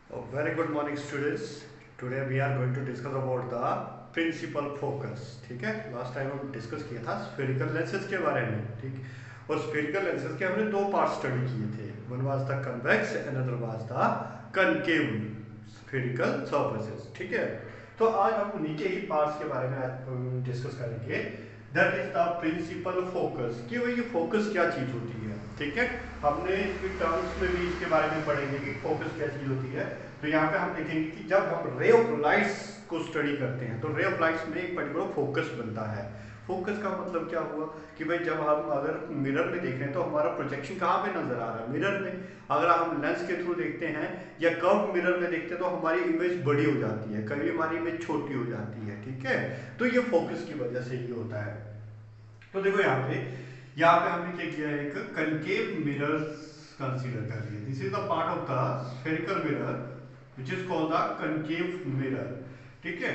Very good morning students. Today we are going to discuss about the principal focus. ठीक है, last time हम discuss किया था spherical lenses के बारे में. ठीक, और स्फेरिकल लेंसेज के हमने दो पार्ट स्टडी किए थे. One was the convex, another was the concave spherical surfaces. ठीक है, तो आज हम उन्हीं के ही पार्ट्स के बारे में डिस्कस करेंगे. That is the principal focus, कि भाई ये फोकस क्या चीज होती है. ठीक है, हमने इसके टर्म्स में भी इसके बारे में पढ़ेंगे कि फोकस क्या चीज होती है. तो यहाँ पे हम देखेंगे कि जब हम रे ऑफ लाइट्स को स्टडी करते हैं तो रे ऑफ लाइट्स में एक पर्टिकुलर फोकस बनता है. फोकस का मतलब क्या हुआ कि भाई जब हम अगर मिरर में देख रहे हैं तो हमारा प्रोजेक्शन कहाँ पे नजर आ रहा है, मिरर में. अगर हम लेंस के थ्रू देखते हैं या कर्व मिरर में देखते हैं तो हमारी इमेज बड़ी हो जाती है, कभी हमारी इमेज छोटी हो जाती है. ठीक है, तो ये फोकस की वजह से ही होता है. तो देखो यहाँ पे हमने क्या किया है, एक कनकेव मिरर कंसीडर कर लिया. This is the part of the spherical mirror which is called the concave mirror. ठीक है,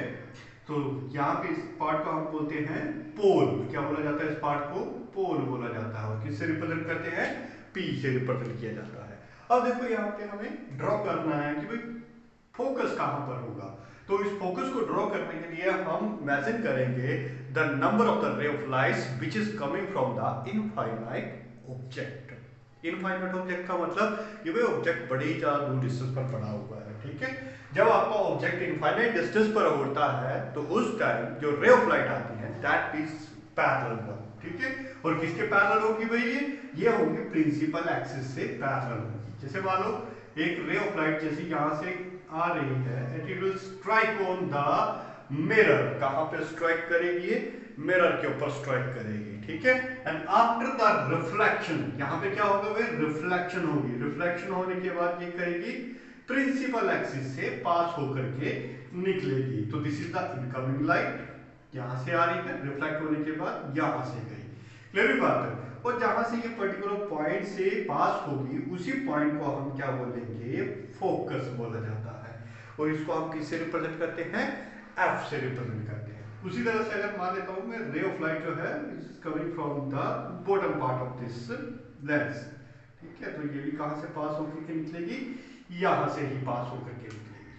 तो यहाँ पे इस पार्ट को हम बोलते हैं पोल. क्या बोला जाता है इस पार्ट को? पोल बोला जाता है. और किससे रिप्रेजेंट करते हैं? पी से रिप्रेजेंट किया जाता है. अब देखो यहाँ पे हमें ड्रॉ करना है कि भाई फोकस कहाँ पर होगा. तो इस फोकस को ड्रॉ करने के लिए हम इमेजिन करेंगे the number of the ray of lights which is coming from the infinite object. Infinite object का मतलब ये भाई ऑब्जेक्ट बड़े ही ज्यादा दूर डिस्टेंस पर पड़ा हुआ है. ठीक है, जब आपका ऑब्जेक्ट इनफाइनाइट डिस्टेंस पर होता है तो उस टाइम जो रे ऑफ लाइट आती है दैट इज पैरेलल वन. ठीक है, और किसके पैरेलल होगी भाई? ये होगी प्रिंसिपल एक्सिस से पैरेलल होगी. जैसे मान लो एक रे ऑफ लाइट जैसे यहां से आ रही है, it will strike on the mirror. कहां पे स्ट्राइक करेगी? मिरर के ऊपर स्ट्राइक करेगी. ठीक है, एंड आफ्टर द रिफ्लेक्शन, यहां पे क्या होगा भाई? रिफ्लेक्शन होगी. रिफ्लेक्शन होने के बाद ये करेगी प्रिंसिपल एक्सिस से पास होकर के निकलेगी. तो this is the incoming light, यहां से आ रही है, रिफ्लेक्ट होने के बाद यहां से गई. क्लियर बात है. और जहां से ये पर्टिकुलर पॉइंट से पास होगी उसी पॉइंट को हम क्या बोलेंगे? फोकस बोला जाता है. और इसको हम किससे रिप्रेजेंट करते हैं? एफ से रिप्रेजेंट करते हैं. उसी तरह से अगर मान लेता हूं मैं रे ऑफ लाइट जो है is coming from the bottom part of this lens. ठीक है, तो ये भी कहां से पास होकर के निकलेगी? यहां से ही पास होकर के निकलेगी.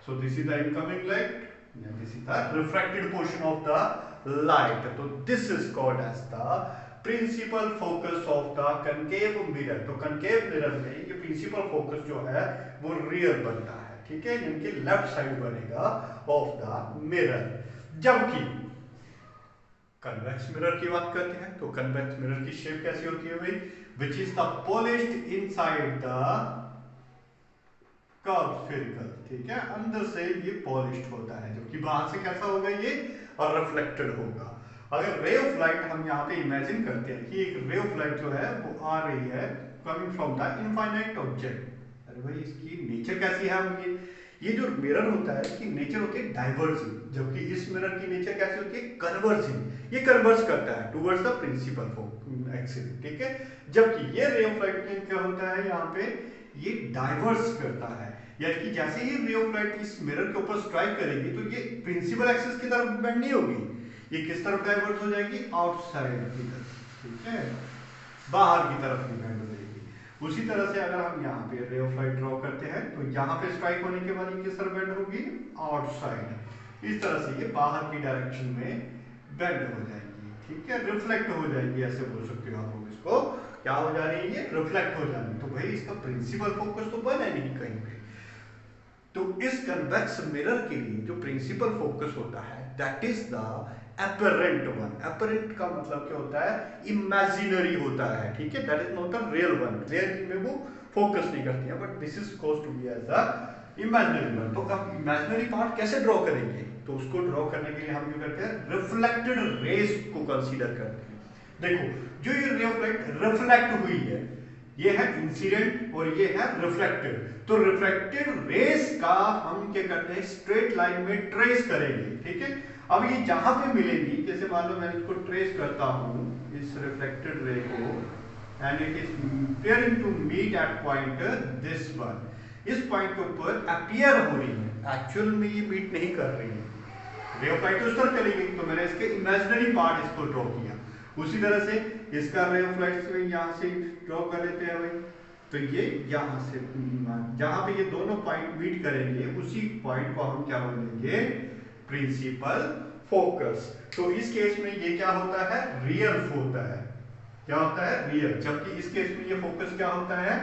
So this is the incoming light, this is the refracted portion of the light. तो this is called as the principal focus of the concave mirror. तो कनकेव मिरर में ये प्रिंसिपल फोकस जो है वो रियर बनता है. ठीक है, इनके लेफ्ट साइड बनेगा ऑफ द मिरर. जबकि कन्वेक्स मिरर की बात करते हैं तो कन्वेक्स मिरर की शेप कैसी होती है भाई? Which is the polished inside the curve spherical. ठीक है, अंदर से ये पॉलिश्ड होता है, जबकि बाहर से कैसा होगा ये? और रिफ्लेक्टेड होगा. अगर रे ऑफ लाइट हम यहाँ पे इमेजिन करते हैं कि एक रे ऑफ लाइट जो है वो आ रही है coming from the infinite object. अरे भाई इसकी नेचर कैसी है? हम ये जो मिरर होता है इसकी नेचर होती है डाइवर्जिंग, जबकि इस मिरर की नेचर कैसी होती है? कन्वर्जिंग. ये कन्वर्ज करता है टुवर्ड्स द प्रिंसिपल एक्सिस. ठीक है, जबकि ये रे ऑफ लाइट में क्या होता है यहाँ पे? ये डाइवर्स करता है. यानी कि जैसे ही रे ऑफ लाइट इस मिरर के ऊपर स्ट्राइक करेगी तो ये प्रिंसिपल एक्सिस की तरफ बेंड नहीं होगी, ये किस तरफ डाइवर्ट हो जाएगी? आउटसाइड की तरफ. ठीक है, बाहर की तरफ बेंड हो जाएगी. उसी तरह से अगर हम यहाँ पे रे ऑफ लाइट ड्रॉ करते हैं तो यहाँ पे स्ट्राइक होने के बाद ये किस तरफ बेंड होगी? आउटसाइड. इस तरह से ये बाहर की डायरेक्शन में बेंड हो जाएगी. ठीक है, रिफ्लेक्ट हो जाएगी, ऐसे बोल सकते हो आप लोग इसको. क्या हो जा रही है? ये रिफ्लेक्ट हो जाएगी. तो भाई इसका प्रिंसिपल फोकस तो बना नहीं कहीं पे. तो इस कन्वेक्स मिरर के लिए जो प्रिंसिपल फोकस होता है that is the apparent one. Apparent का मतलब क्या होता है? इमेजिनरी होता है. ठीक है, that is not the real one. Real में वो फोकस नहीं करती है, but this is called to be as the imaginary one. तो अब इमेजिनरी पार्ट कैसे ड्रॉ करेंगे? तो उसको ड्रॉ करने के लिए हम क्या करते हैं? रिफ्लेक्टेड रेज को कंसीडर करते हैं. देखो जो ये रे ऑफ लाइट रिफ्लेक्ट हुई है ये है इंसिडेंट और ये है रिफ्लेक्टेड. तो रिफ्लेक्टेड रेस का हम क्या करते हैं? स्ट्रेट लाइन में ट्रेस करेंगे. ठीक है, अब ये जहां पे मिलेंगी, जैसे मान लो मैं इसको ट्रेस करता हूं इस रिफ्लेक्टेड रे को, and it is appearing to meet at point this one. इस पॉइंट के ऊपर अपीयर हो रही है, एक्चुअल में ये मीट नहीं कर रही है. रे ऑफ लाइट उस तरफ चली गई तो मैंने इसके इमेजिनरी पार्ट इसको ड्रॉ किया. उसी तरह से इसका रे ऑफ लाइट से यहां से ड्रॉ कर लेते हैं भाई. तो ये यहाँ से जहां पे ये दोनों पॉइंट मीट करेंगे उसी पॉइंट को हम क्या बोलेंगे, प्रिंसिपल फोकस। तो इस केस में ये क्या होता है, रियल होता है। क्या होता है, रियल। जबकि इस केस में ये फोकस क्या होता है,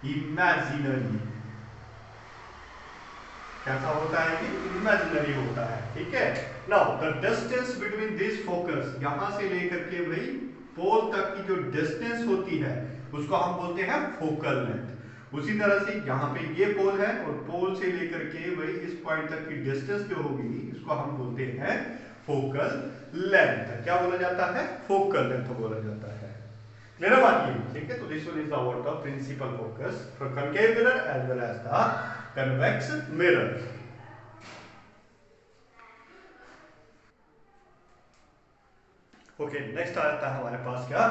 इमेजिनरी। कैसा होता है कि इमेजिनरी होता है। ठीक है। Now the distance between this focus, यहां से लेकर के भाई पोल तक की जो डिस्टेंस होती है उसको हम बोलते हैं फोकल लेंथ। उसी तरह से यहाँ पे ये पोल है और पोल से लेकर के वही इस पॉइंट तक की डिस्टेंस जो होगी इसको हम बोलते हैं फोकल लेंथ। क्या बोला जाता है, फोकल लेंथ बोला जाता है। क्लियर बात ये, ठीक है। तो this one is the about the principal focus for concave mirror as well as the convex mirror. Okay, next आता है हमारे पास क्या,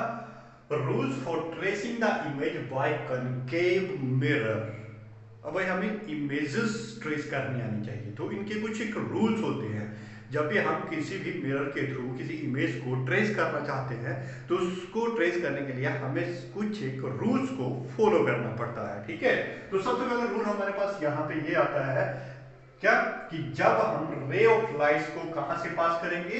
rules for tracing the image by concave mirror. अब भाई हमें इमेजेस ट्रेस करनी आनी चाहिए, तो इनके कुछ एक रूल्स होते हैं। जब भी हम किसी भी मिरर के थ्रू किसी इमेज को ट्रेस करना चाहते हैं तो उसको ट्रेस करने के लिए हमें कुछ एक रूल्स को फॉलो करना पड़ता है। ठीक है। तो सबसे पहला रूल हमारे पास यहाँ पे ये आता है क्या, कि जब हम रे ऑफ लाइट्स को कहां से पास करेंगे,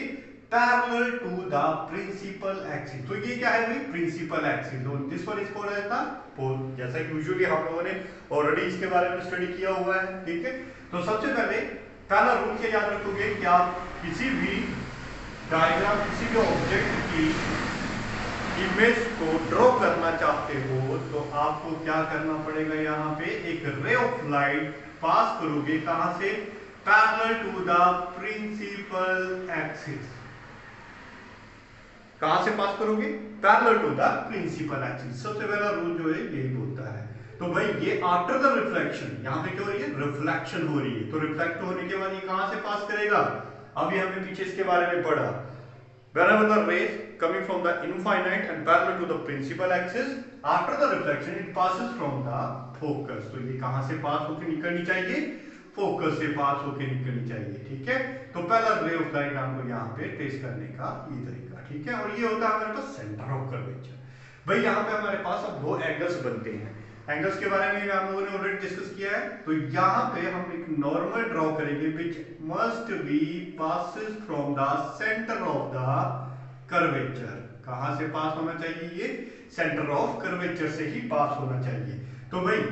parallel to the principal axis. तो ये क्या है भाई, principal axis. This one is called the pole. जैसा यूजुअली हम लोगों ने ऑलरेडी इसके बारे में स्टडी किया हुआ है। ठीक है। तो सबसे पहले पहला रूल क्या याद रखोगे कि आप किसी भी डायग्राम, किसी भी ऑब्जेक्ट की इमेज को ड्रॉ करना चाहते हो तो आपको क्या करना पड़ेगा, यहाँ पे एक रे ऑफ लाइट पास करोगे कहां से, parallel to the principal axis. कहां से पास करोगे, parallel to the principal axis. सबसे पहला रूल जो है यही बोलता है। तो भाई ये आफ्टर द रिफ्लेक्शन, यहां पे क्या हो रही है, रिफ्लेक्शन हो रही है। तो रिफ्लेक्ट होने के बाद ये कहां से पास करेगा, अभी हमने पीछे इसके बारे में पढ़ा, whenever the rays coming from the infinite and parallel to the principal axis, after the reflection it passes from the focus। तो ये कहां से पास होकर निकलनी चाहिए, फोकस से पास होकर निकलनी चाहिए। ठीक है। तो पहला रे ऑफ लाइट आपको यहाँ पे ट्रेस करने का ये तरीका। ठीक है। और ये होता है हमारे पास सेंटर ऑफ कर्वेचर। भाई यहाँ पे हमारे पास अब दो एंगल्स बनते हैं। एंगल्स के बारे में हम लोगों ने ऑलरेडी डिस्कस किया है। तो यहाँ पे हम एक नॉर्मल ड्रॉ करेंगे which must be passes from the centre of the curvature. कहां से पास होना चाहिए, ये सेंटर ऑफ कर्वेचर से ही पास होना चाहिए। तो भाई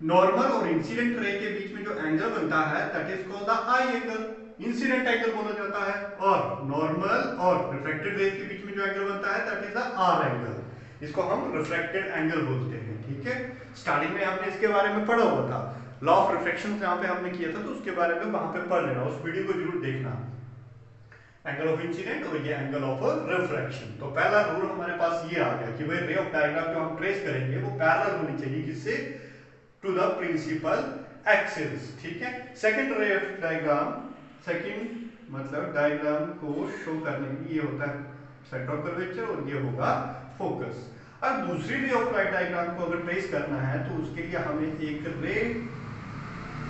नॉर्मल और इंसिडेंट रे के बीच में जो एंगल बनता है that is called the I angle, incident angle बोला जाता है। और नॉर्मल और रिफ्लेक्टेड रेज के बीच में जो एंगल बनता है that is the R angle, इसको हम रिफ्लेक्टेड एंगल बोलते हैं। ठीक है। स्टार्टिंग में हमने इसके बारे में पढ़ा हुआ था, लॉ ऑफ रिफ्लेक्शन जहां पे हमने किया था, तो उसके बारे में वहां पे पढ़ लेना, उस वीडियो को जरूर देखना। एंगल ऑफ इंसिडेंट और ये एंगल ऑफ रिफ्लेक्शन। तो पहला रूल हमारे पास ये आ गया कि भाई रे ऑफ डायग्राम जो हम ट्रेस करेंगे वो पैरेलल होनी चाहिए किससे, टू द प्रिंसिपल एक्सिस। ठीक है। Second ray of diagram, second मतलब डायग्राम को शो करने के लिए होता है सेंटर ऑफ कर्वेचर और ये होगा फोकस। अब दूसरी रे ऑफ लाइट डायग्राम को अगर ट्रेस करना है तो उसके लिए हमें एक रे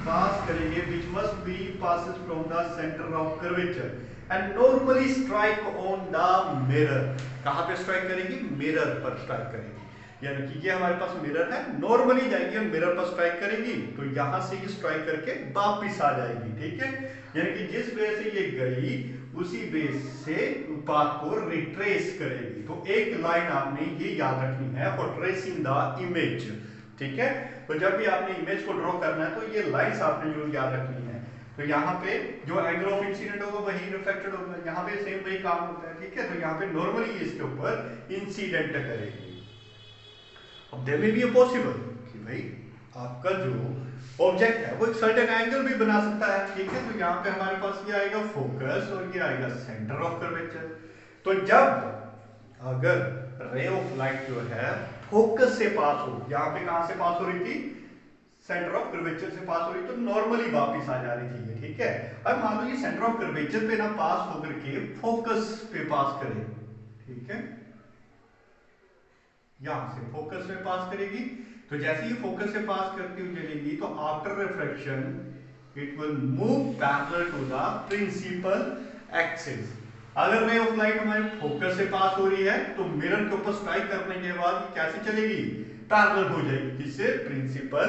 पास करेंगे which must be passes from the center of curvature and normally strike on the mirror। कहां पे स्ट्राइक करेंगे, मिरर पर स्ट्राइक करेंगे। यानी कि ये हमारे पास मिरर है, नॉर्मली जाएगी और मिरर पर स्ट्राइक करेगी तो यहां से ये स्ट्राइक करके वापस आ जाएगी। ठीक है। यानी कि जिस वे से ये गई उसी बेस से पाथ को रिट्रेस करेगी। तो एक लाइन आपने ये याद रखनी है फॉर ट्रेसिंग द इमेज। ठीक है। तो जब भी आपने इमेज को ड्रॉ करना है तो ये लाइंस आपने जरूर याद रखनी है। तो यहाँ पे जो एंगल ऑफ इंसिडेंट होगा वही रिफ्लेक्टेड होगा, यहाँ पे सेम वही काम होता है। ठीक है। तो यहाँ पे नॉर्मली इसके ऊपर इंसिडेंट करेगी। अब देयर मे बी पॉसिबल कि भाई आपका जो ऑब्जेक्ट है वो एक सर्टेन एंगल भी बना सकता है। ठीक है। तो यहाँ पे हमारे पास ये आएगा फोकस और ये आएगा सेंटर ऑफ कर्वेचर। तो जब अगर रे ऑफ लाइट जो है फोकस से पास हो, यहाँ पे कहां से पास हो रही थी, सेंटर ऑफ कर्वेचर से पास हो रही, तो नॉर्मली वापस आ जा रही थी ये। ठीक है। अब मान लो ये सेंटर ऑफ कर्वेचर पे ना पास होकर के फोकस पे पास करे। ठीक है। यहां से फोकस में पास करेगी तो जैसे ही फोकस से पास करती हुई चलेगी तो after reflection it will move parallel to the principal axis. अगर रे ऑफ लाइट हमारे फोकस से पास हो रही है तो मिरर के ऊपर स्ट्राइक करने के बाद कैसे चलेगी, पैरेलल हो जाएगी, किससे? प्रिंसिपल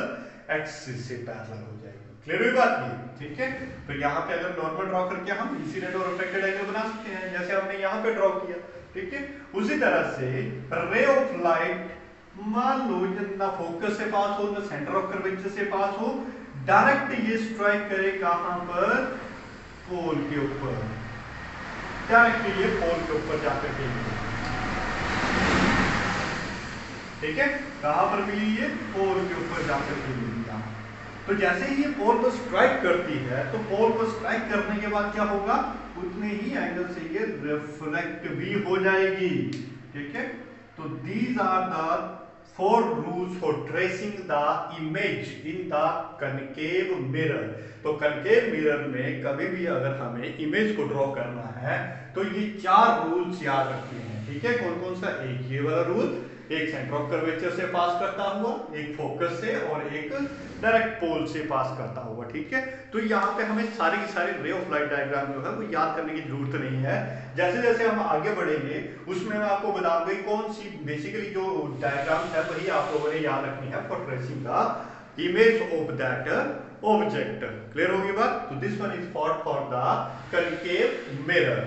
एक्सिस से पैरेलल हो जाएगी। क्लियर हुई बात की? ठीक है, तो यहाँ पे अगर नॉर्मल ड्रॉ करके हम इंसिडेंट और रिफ्लेक्टेड एंगल बना सकते हैं, जैसे हमने यहाँ पे ड्रॉ किया। ठीक है, उसी तरह से रे ऑफ लाइट, मान लो ना फोकस से पास हो, ना सेंटर ऑफ कर्वेचर से पास हो, डायरेक्ट ये स्ट्राइक करे कहां पर? पोल के ऊपर। डायरेक्ट ये पोल के ऊपर जाकर के, ठीक है, कहां पर मिली? ये पोल के ऊपर जाकर के मिली। तो जैसे ही ये पोल को स्ट्राइक करती है, तो पोल को स्ट्राइक करने के बाद क्या होगा? उतने ही एंगल से ये रिफ्लेक्ट भी हो जाएगी। ठीक है, तो these are the 4 rules for tracing the image in the concave mirror। तो कनकेव मिरर में कभी भी अगर हमें इमेज को ड्रॉ करना है तो ये 4 रूल्स याद रखने हैं। ठीक है, कौन कौन सा? एक ये वाला रूल, एक सेंटर ऑफ कर्वेचर से पास करता हुआ, एक फोकस से, और एक डायरेक्ट पोल से पास करता हुआ। ठीक है, तो यहाँ पे हमें सारे के सारे रे ऑफ लाइट डायग्राम जो है वो याद करने की जरूरत नहीं है। जैसे जैसे हम आगे बढ़ेंगे उसमें मैं आपको बताऊंगा कौन सी बेसिकली जो डायग्राम है वही आप लोगों ने याद रखनी है for tracing the image of that object. Clear होगी बात? तो this one is for the concave mirror.